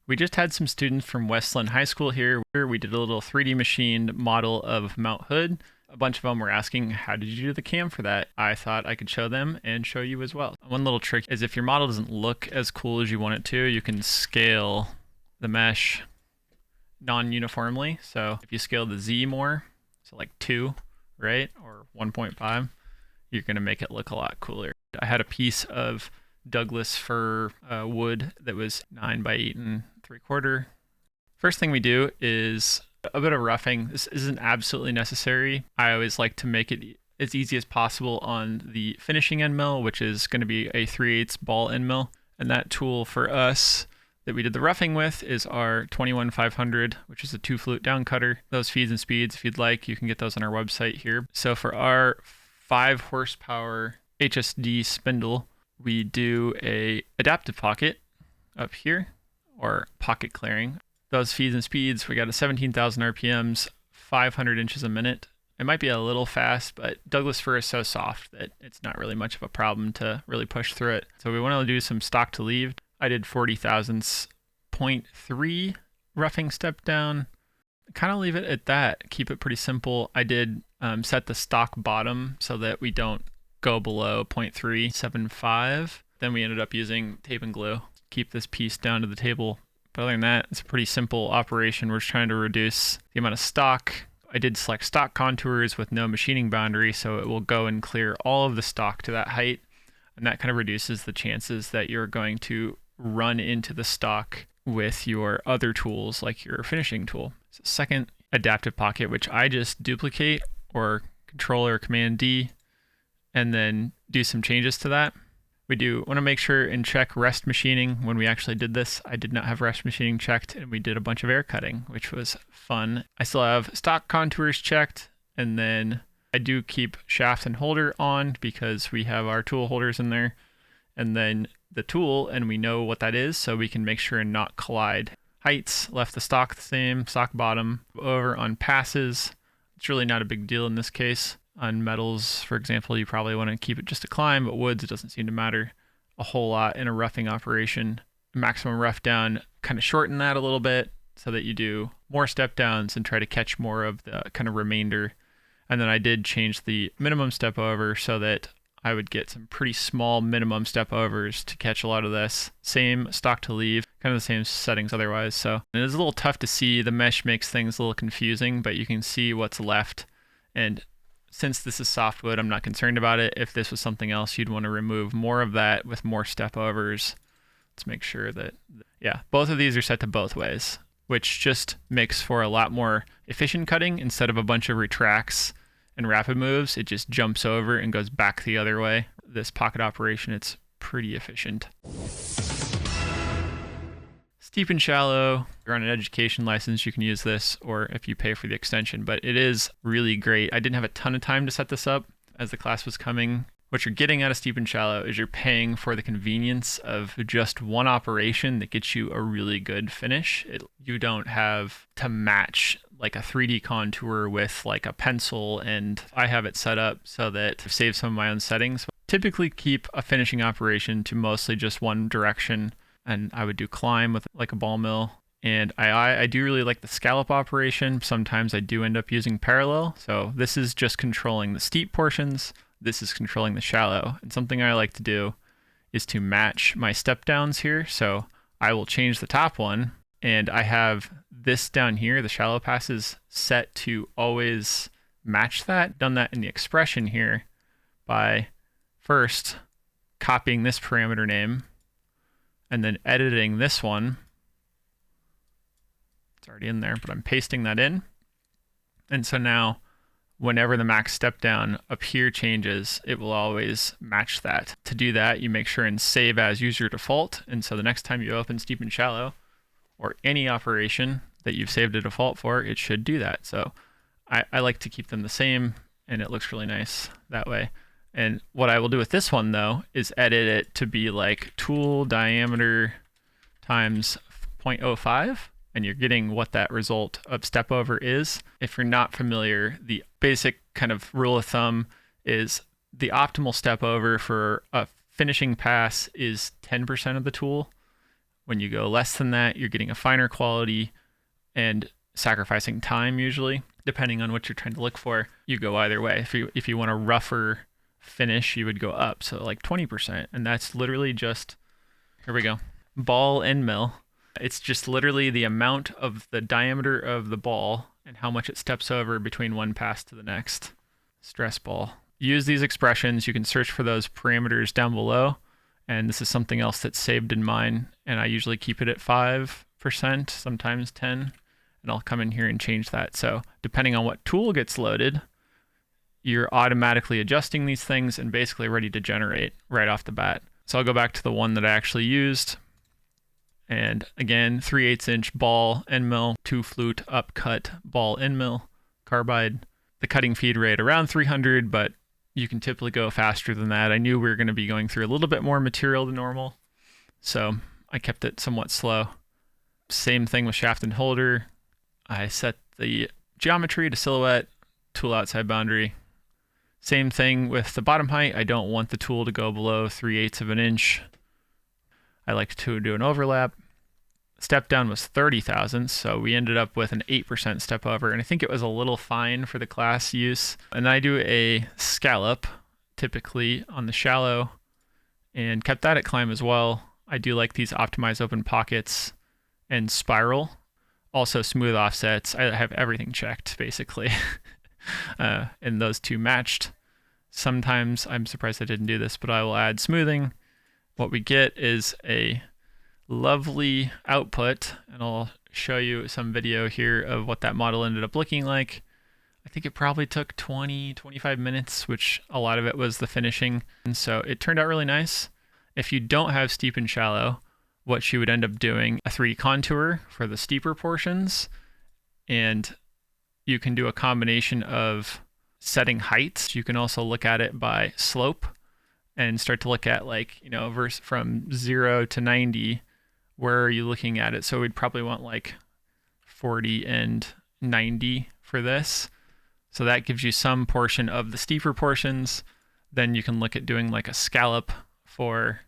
We just had some students from Westland High School here where we did a little 3D machined model of Mount Hood. A bunch of them were asking, how did you do the cam for that? I thought I could show them and show you as well. One little trick is if your model doesn't look as cool as you want it to, you can scale the mesh non-uniformly. So if you scale the Z more, so like 2, right, or 1.5, you're going to make it look a lot cooler. I had a piece of Douglas fir wood that was 9 by 8 3/4. First thing we do is a bit of roughing. This isn't absolutely necessary. I always like to make it as easy as possible on the finishing end mill, which is going to be a 3/8 ball end mill. And that tool for us that we did the roughing with is our 21500, which is a 2-flute down cutter. Those feeds and speeds, if you'd like, you can get those on our website here. So for our 5 horsepower HSD spindle, we do a adaptive pocket up here, or pocket clearing. Those feeds and speeds, we got a 17,000 RPMs, 500 inches a minute. It might be a little fast, but Douglas fir is so soft that it's not really much of a problem to really push through it. So we want to do some stock to leave. I did 40 thousandths 0.3 roughing step down. Kind of leave it at that. Keep it pretty simple. I did set the stock bottom so that we don't go below 0.375. Then we ended up using tape and glue. Keep this piece down to the table. But other than that, it's a pretty simple operation. We're just trying to reduce the amount of stock. I did select stock contours with no machining boundary, so it will go and clear all of the stock to that height. And that kind of reduces the chances that you're going to run into the stock with your other tools, like your finishing tool. So second adaptive pocket, which I just duplicate or Control or Command D, and then do some changes to that. We do want to make sure and check rest machining. When we actually did this, I did not have rest machining checked, and we did a bunch of air cutting, which was fun. I still have stock contours checked, and then I do keep shaft and holder on because we have our tool holders in there, and then the tool, and we know what that is, so we can make sure and not collide. Heights, left the stock the same, stock bottom. Over on passes, it's really not a big deal in this case. On metals, for example, you probably want to keep it just a climb, but woods, it doesn't seem to matter a whole lot in a roughing operation. Maximum rough down, kind of shorten that a little bit so that you do more step downs and try to catch more of the kind of remainder. And then I did change the minimum step over so that I would get some pretty small minimum step overs to catch a lot of this. Same stock to leave, kind of the same settings otherwise. So it is a little tough to see. The mesh makes things a little confusing, but you can see what's left. And since this is softwood, I'm not concerned about it. If this was something else, you'd want to remove more of that with more step overs. Let's make sure that, yeah, both of these are set to both ways, which just makes for a lot more efficient cutting. Instead of a bunch of retracts and rapid moves, it just jumps over and goes back the other way. This pocket operation, it's pretty efficient. Steep and shallow, if you're on an education license, you can use this, or if you pay for the extension, but it is really great. I didn't have a ton of time to set this up as the class was coming. What you're getting out of steep and shallow is you're paying for the convenience of just one operation that gets you a really good finish. You don't have to match like a 3D contour with like a pencil, and I have it set up so that I've saved some of my own settings. Typically keep a finishing operation to mostly just one direction, and I would do climb with like a ball mill. And I do really like the scallop operation. Sometimes I do end up using parallel. So this is just controlling the steep portions. This is controlling the shallow. And something I like to do is to match my step downs here. So I will change the top one, and I have this down here, the shallow passes, set to always match that. Done that in the expression here by first copying this parameter name and then editing this one. It's already in there, but I'm pasting that in. And so now whenever the max step down up here changes, it will always match that. To do that, you make sure and save as user default. And so the next time you open steep and shallow or any operation that you've saved a default for, it should do that. So I like to keep them the same, and it looks really nice that way. And what I will do with this one though is edit it to be like tool diameter times 0.05. And you're getting what that result of step over is. If you're not familiar, the basic kind of rule of thumb is the optimal step over for a finishing pass is 10% of the tool. When you go less than that, you're getting a finer quality and sacrificing time usually. Depending on what you're trying to look for, you go either way. If you want a rougher finish, you would go up, so like 20%, and that's literally just, here we go, ball end mill. It's just literally the amount of the diameter of the ball and how much it steps over between one pass to the next. Stress ball. Use these expressions. You can search for those parameters down below, and this is something else that's saved in mine, and I usually keep it at 5%, sometimes 10, and I'll come in here and change that. So depending on what tool gets loaded, you're automatically adjusting these things and basically ready to generate right off the bat. So I'll go back to the one that I actually used. And again, 3/8 inch ball end mill, 2 flute upcut ball end mill, carbide. The cutting feed rate around 300, but you can typically go faster than that. I knew we were going to be going through a little bit more material than normal, so I kept it somewhat slow. Same thing with shaft and holder. I set the geometry to silhouette, tool outside boundary. Same thing with the bottom height. I don't want the tool to go below 3/8 of an inch. I like to do an overlap. Step down was 30 thousandths, so we ended up with an 8% step over, and I think it was a little fine for the class use. And then I do a scallop, typically on the shallow, and kept that at climb as well. I do like these optimize open pockets and spiral. Also smooth offsets. I have everything checked, basically. And those two matched. Sometimes, I'm surprised I didn't do this, but I will add smoothing. What we get is a lovely output, and I'll show you some video here of what that model ended up looking like. I think it probably took 20-25 minutes, which a lot of it was the finishing, and so it turned out really nice. If you don't have steep and shallow, what you would end up doing, a 3D contour for the steeper portions, and you can do a combination of setting heights. You can also look at it by slope and start to look at, like, you know, from 0 to 90, where are you looking at it? So we'd probably want like 40 and 90 for this. So that gives you some portion of the steeper portions. Then you can look at doing like a scallop for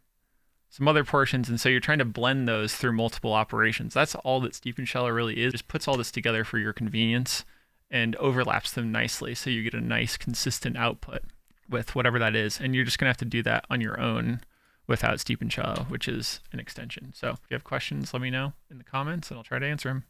some other portions. And so you're trying to blend those through multiple operations. That's all that steep and shallow really is. It just puts all this together for your convenience and overlaps them nicely, so you get a nice consistent output with whatever that is. And you're just gonna have to do that on your own without steep and shallow, which is an extension. So if you have questions, let me know in the comments and I'll try to answer them.